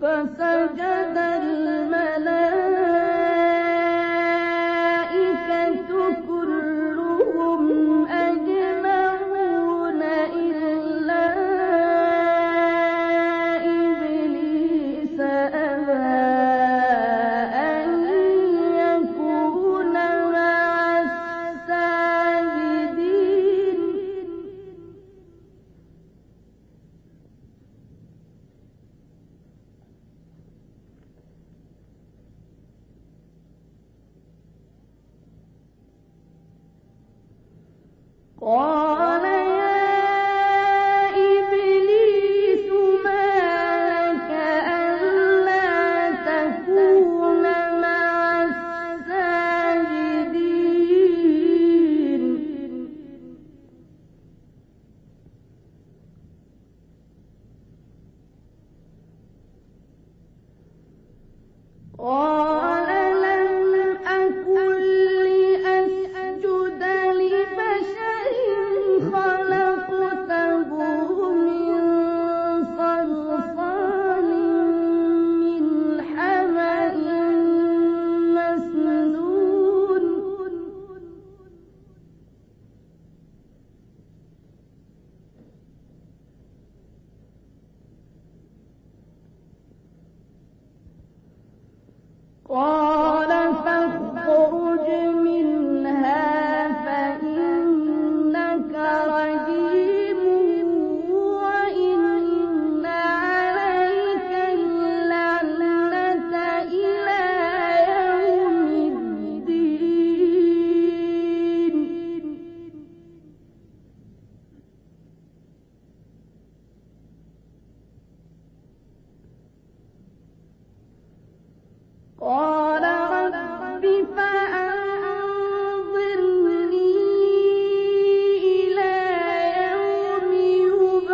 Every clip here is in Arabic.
فسجد الملائكة كلهم أجمعون إلا إبليس أبى أن يكون مع الساجدين. قال يا إبليس ما لك ألا تكون مع الساجدين. قال لم أكن لأسجد لبشر خلقته من صلصال من حمأ مسنون. قال فاخرج منها فإنك رجيم وإن عليك اللعنة إلى يوم الدين. قال رب فأنظرني إلى يوم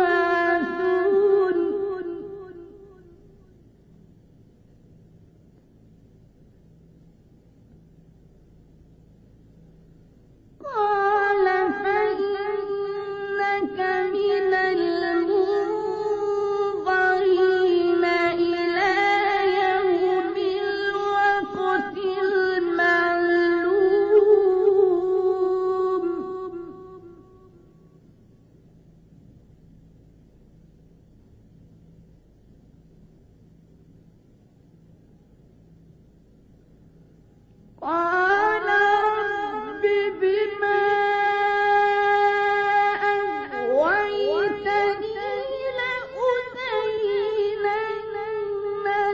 يبعثون. قال فإنك من المنظرين إلى يوم الوقت المعلوم. قال رب بما أغويتني لأزينن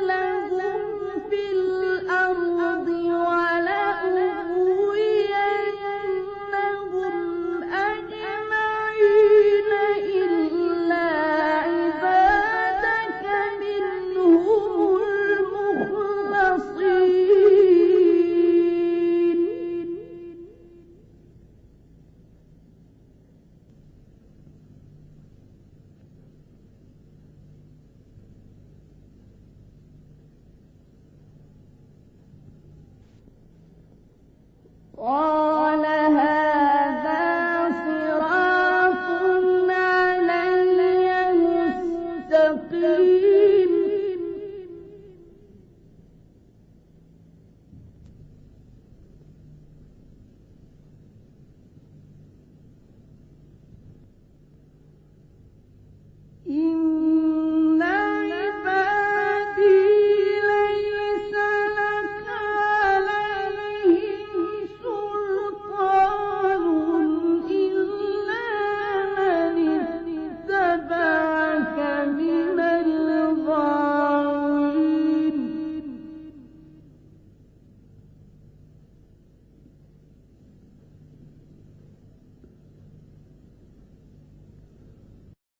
لهم في الأرض ولأغوينهم أجمعين إلا عبادك منهم المخلصين. قال